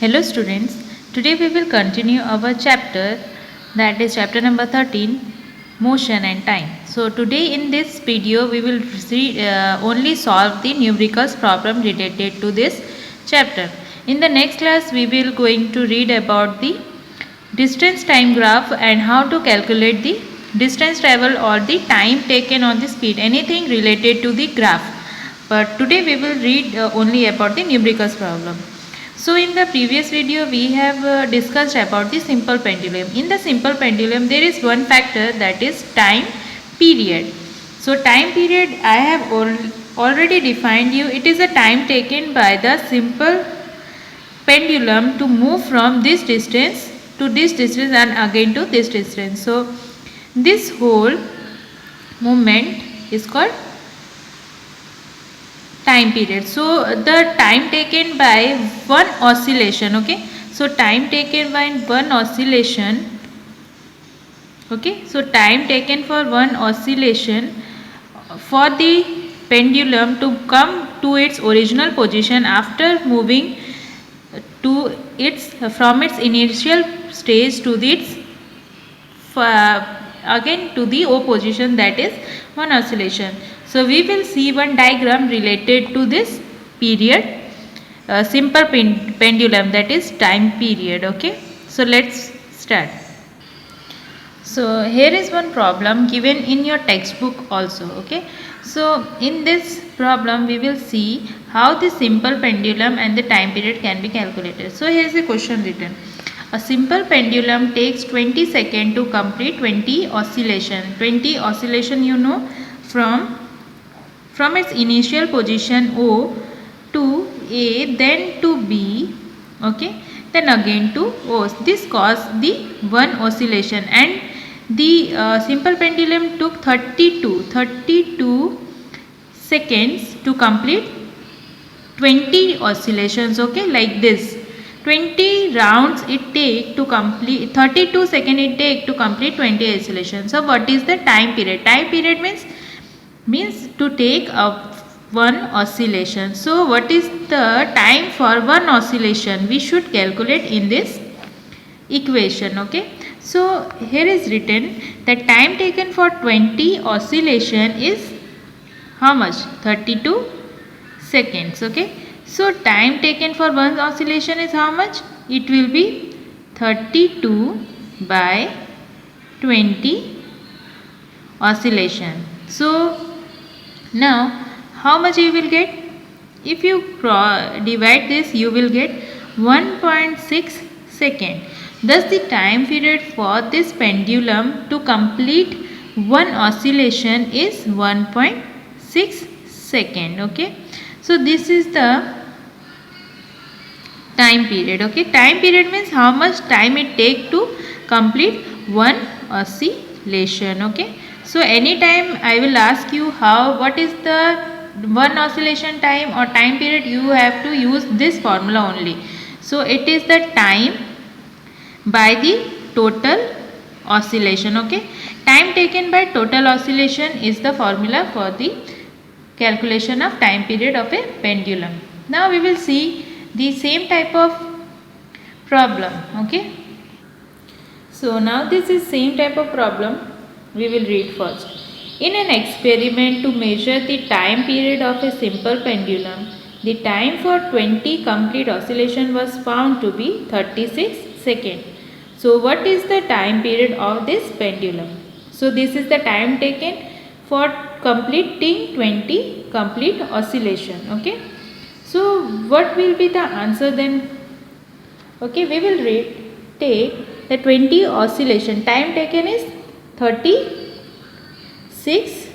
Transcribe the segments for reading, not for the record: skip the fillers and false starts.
Hello students, today we will continue our chapter, that is chapter number 13, motion and time. So today in this video we will only solve the numericals problem related to this chapter. In the next class we will going to read about the distance time graph and how to calculate the distance travel or the time taken on the speed, anything related to the graph. But today we will read only about the numericals problem. So in the previous video we have discussed about the simple pendulum. In the simple pendulum there is one factor, that is time period. So time period I have already defined you. It is a time taken by the simple pendulum to move from this distance to this distance and again to this distance. So this whole movement is called time period. So the time taken by one oscillation, okay. So time taken by one oscillation, okay. So time taken for one oscillation for the pendulum to come to its original position after moving to its from its initial stage to its again to the O position, that is one oscillation. So we will see one diagram related to this period, simple pendulum, that is time period, okay. So let's start. So here is one problem given in your textbook also, okay. So in this problem we will see how the simple pendulum and the time period can be calculated. So here is a question written. A simple pendulum takes 20 seconds to complete 20 oscillation. 20 oscillation, you know, from its initial position O to A, then to B, okay, then again to O. This caused the one oscillation, and the simple pendulum took 32 seconds to complete 20 oscillations, okay, like this. 20 rounds it take to complete, 32 seconds it take to complete 20 oscillations. So what is the time period? Time period means to take one oscillation. So what is the time for one oscillation? We should calculate in this equation, okay. So here is written that time taken for 20 oscillation is how much? 32 seconds, okay. So time taken for one oscillation is how much? It will be 32 by 20 oscillation. So now how much you will get? If you divide this, you will get 1.6 second. Thus the time period for this pendulum to complete one oscillation is 1.6 second, okay. So this is the time period, okay. Time period means how much time it take to complete one oscillation, okay. So anytime I will ask you what is the one oscillation time or time period, you have to use this formula only. So it is the time by the total oscillation, okay. Time taken by total oscillation is the formula for the calculation of time period of a pendulum. Now we will see the same type of problem, okay. So now this is same type of problem. We will read first. In an experiment to measure the time period of a simple pendulum, the time for 20 complete oscillation was found to be 36 seconds. So what is the time period of this pendulum? So this is the time taken for completing 20 complete oscillation, okay. So what will be the answer then? Okay, we will take the 20 oscillation. Time taken is 36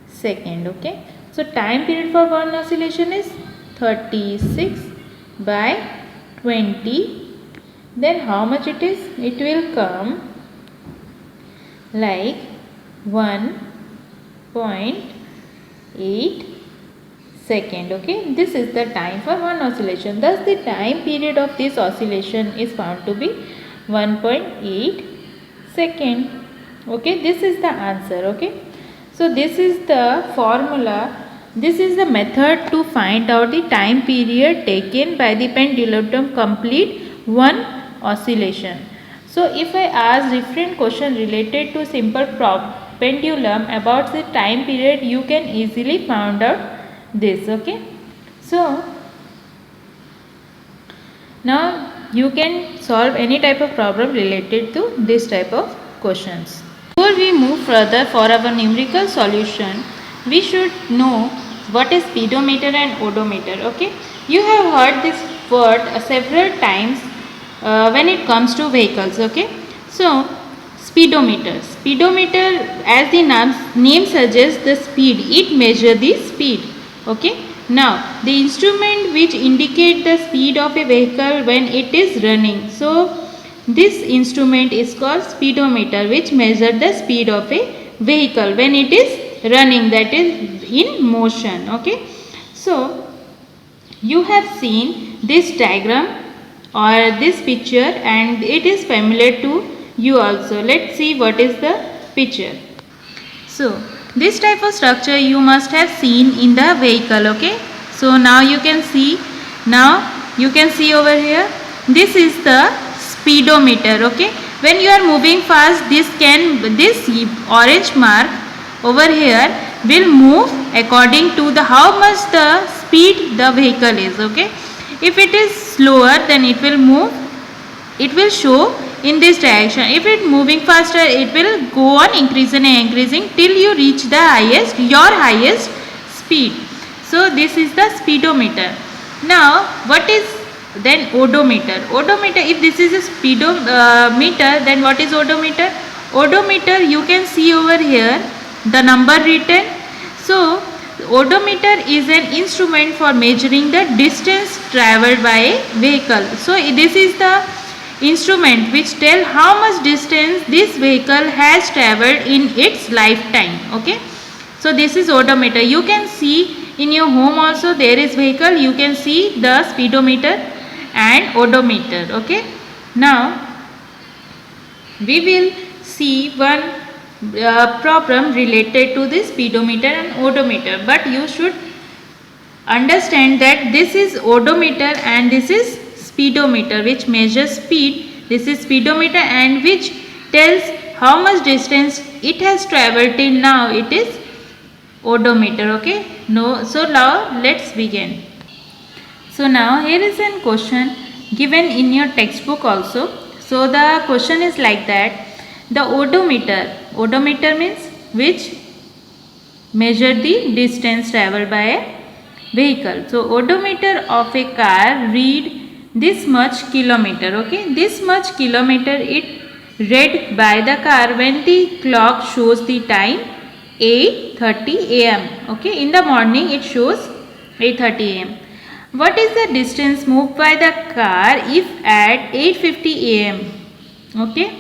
seconds, okay. So time period for one oscillation is 36 by 20. Then how much it is? It will come like 1.8 second, okay. This is the time for one oscillation. Thus the time period of this oscillation is found to be 1.8 second, okay. This is the answer, okay. So this is the formula this is the method to find out the time period taken by the pendulum to complete one oscillation. So if I ask different question related to simple pendulum about the time period, you can easily find out this. Okay. So now you can solve any type of problem related to this type of questions. Before we move further for our numerical solution, we should know what is speedometer and odometer. Okay, you have heard this word several times when it comes to vehicles. Okay, so speedometer as the name suggests the speed, it measures the speed. Okay, now the instrument which indicate the speed of a vehicle when it is running. So this instrument is called speedometer, which measures the speed of a vehicle when it is running, that is in motion. Okay, so you have seen this diagram or this picture and it is familiar to you also. Let's see what is the picture. So this type of structure you must have seen in the vehicle. Okay, so now you can see over here, this is the speedometer. Okay, when you are moving fast, this orange mark over here will move according to the how much the speed the vehicle is. Okay, if it is slower, then it will show in this direction. If it moving faster, it will go on increasing till you reach the your highest speed. So this is the speedometer. Now what is then odometer? If this is a speedometer, then what is odometer? Odometer, you can see over here the number written. So odometer is an instrument for measuring the distance travelled by a vehicle. So this is the instrument which tell how much distance this vehicle has travelled in its lifetime. Okay, so this is odometer. You can see in your home also there is vehicle, you can see the speedometer and odometer. Okay, now we will see one problem related to this speedometer and odometer, but you should understand that this is odometer and this is speedometer, which measures speed. This is speedometer and which tells how much distance it has travelled till now. It is odometer. Okay, so now let's begin. So now here is a question given in your textbook also. So the question is like that: the odometer means which measure the distance travelled by a vehicle. So odometer of a car read this much kilometer. Okay, this much kilometer it read by the car when the clock shows the time 8:30 am. Okay, in the morning it shows 8:30 am. What is the distance moved by the car if at 8:50 am? Okay,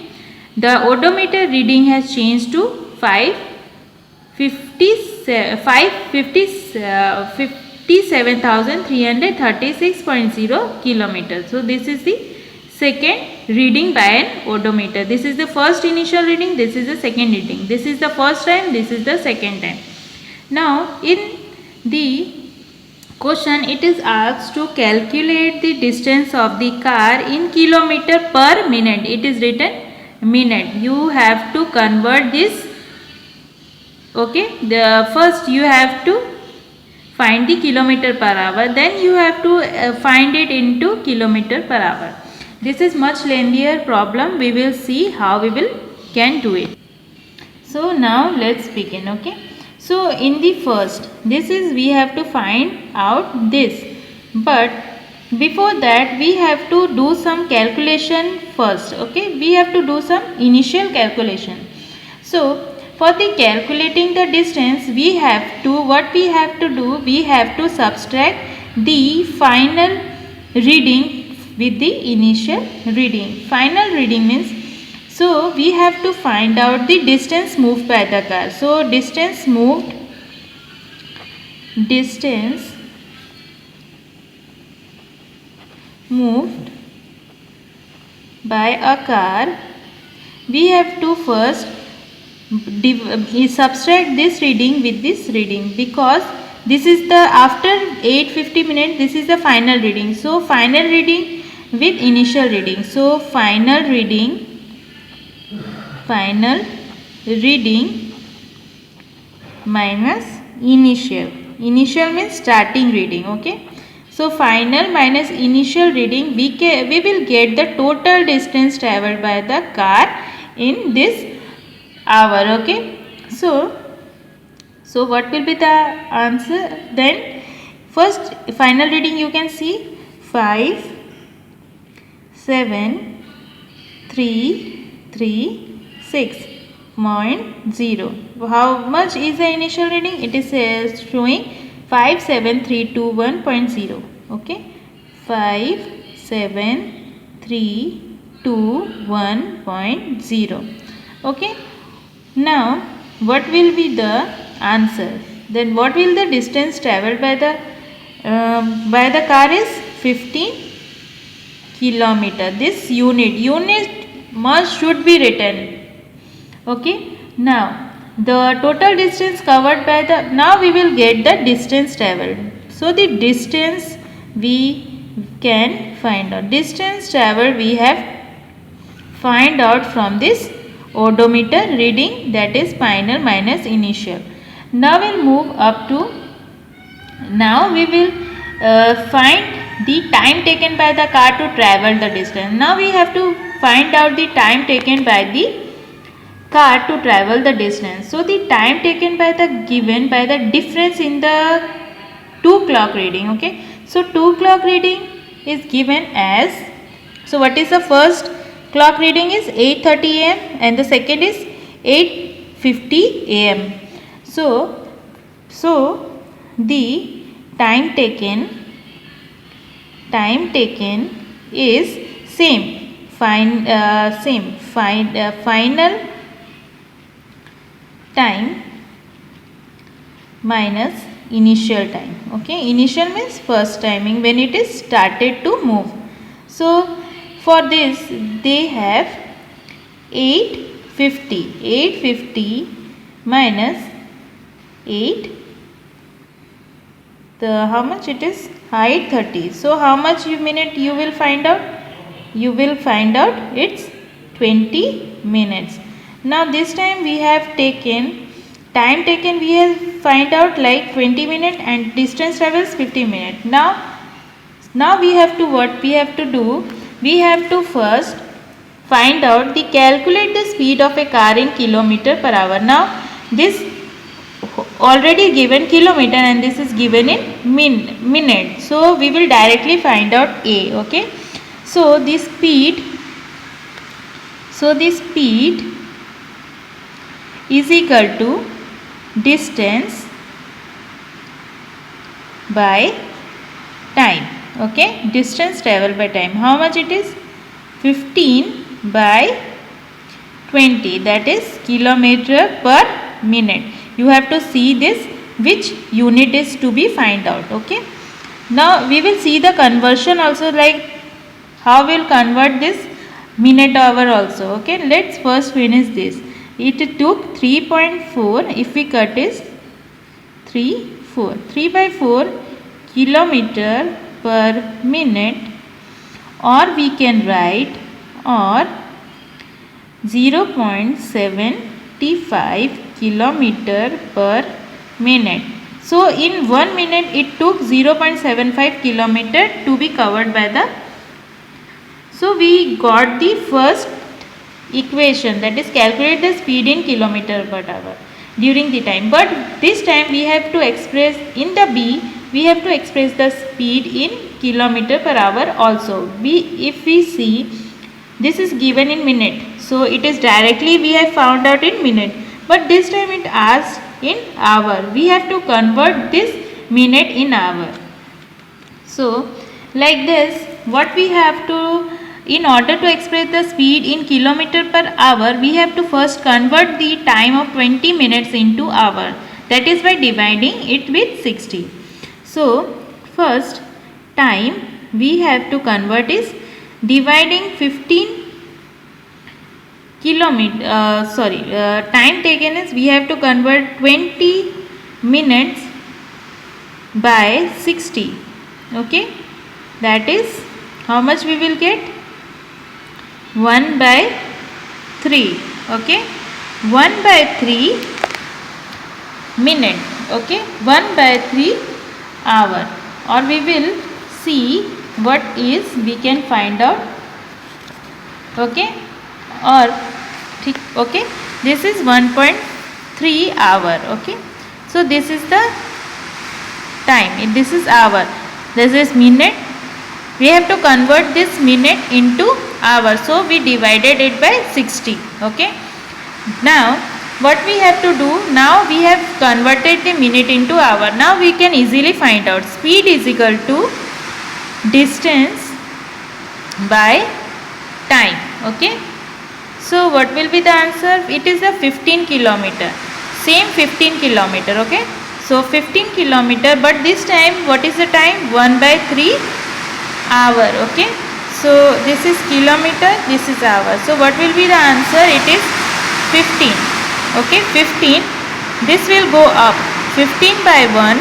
the odometer reading has changed to 57,336.0 kilometers. So this is the second reading by an odometer. This is the first initial reading, this is the second reading. This is the first time, this is the second time. Now in the question it is asked to calculate the distance of the car in kilometer per minute. It is written minute. You have to convert this. Okay, the first you have to find the kilometer per hour, then you have to find it into kilometer per hour. This is much lengthier problem. We will see how we can do it. So now let's begin. Okay, so in the first, this is we have to find out this, but before that we have to do some calculation first. Okay, we have to do some initial calculation. So for the calculating the distance, we have to subtract the final reading with the initial reading. Final reading means, so we have to find out the distance moved by the car. So distance moved by a car, we have to first subtract this reading with this reading, because this is the after 850 minutes, this is the final reading. So final reading with initial reading. So final reading minus initial. Initial means starting reading. Okay. So final minus initial reading, we will get the total distance travelled by the car in this hour. Okay. So what will be the answer then? First final reading you can see 5, 7, 3, 3, 6.0. How much is the initial reading? It is showing 57321.0. Okay, 57321.0. Okay. Now what will be the answer? Then what will the distance travelled by the car is 15 kilometer. This unit must should be written. Okay. Now the total distance covered by the, now we will get the distance travelled. So the distance we can find out. Distance travelled we have find out from this odometer reading, that is final minus initial. Now we'll move up to, now we will find the time taken by the car to travel the distance. Now we have to find out the time taken by the car to travel the distance. So the time taken by the given by the difference in the 2 clock reading. Okay. So 2 clock reading is given as, so what is the first clock reading is 8:30 am and the second is 8:50 am. So the time taken is same. Final time minus initial time. Okay, initial means first timing when it is started to move. So for this they have 850 minus 8, the how much it is 8:30. So how much minute you will find out? You will find out it's 20 minutes. Now this time we have taken time taken, we have find out like 20 minutes and distance travels 50 minutes. Now we have to, what we have to do? We have to first find out the calculate the speed of a car in kilometer per hour. Now this already given kilometer and this is given in minute. So we will directly find out A. Okay. So the speed is equal to distance by time. Okay, distance travelled by time. How much it is? 15 by 20, that is kilometer per minute. You have to see this which unit is to be find out. Okay. Now we will see the conversion also, like how we will convert this minute hour also. Okay. Let's first finish this. It took 3.4. If we cut is 3 by 4 kilometer per minute, or we can write or 0.75 kilometer per minute. So in 1 minute it took 0.75 kilometer to be covered by the. So we got the first equation, that is calculate the speed in kilometer per hour during the time. But this time we have to express in the B, we have to express the speed in kilometer per hour also. If we see, this is given in minute, so it is directly we have found out in minute, but this time it asked in hour. We have to convert this minute in hour. So like this, what we have to, in order to express the speed in kilometer per hour, we have to first convert the time of 20 minutes into hour. That is by dividing it with 60. So first time we have to convert is dividing 15 time taken is, we have to convert 20 minutes by 60. Okay, that is how much we will get? 1 by 3. Okay, 1 by 3 minute. Okay, 1 by 3 hour, or we will see what is we can find out. Okay, or okay, this is 1.3 hour. Okay, so this is the time, this is hour, this is minute. We have to convert this minute into hour, so we divided it by 60. Okay, now what we have to do, now we have converted the minute into hour. Now we can easily find out speed is equal to distance by time. Okay, so what will be the answer? It is a 15 kilometer, same 15 kilometer. Okay, so 15 kilometer, but this time what is the time? 1 by 3 hour. Okay, so this is kilometer, this is hour, so what will be the answer? It is 15. Okay, 15, this will go up, 15 by 1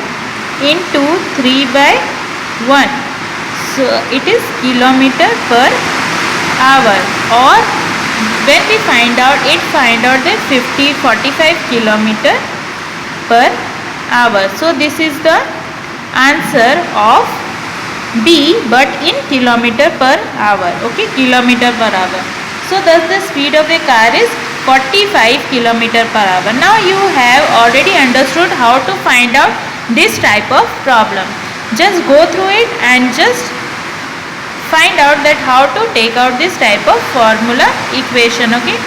into 3 by 1, so it is kilometer per hour. Or when we find out the 45 kilometer per hour. So this is the answer of B, but in kilometer per hour. Okay, kilometer per hour. So thus the speed of a car is 45 kilometer per hour. Now you have already understood how to find out this type of problem. Just go through it and just find out that how to take out this type of formula equation. Okay.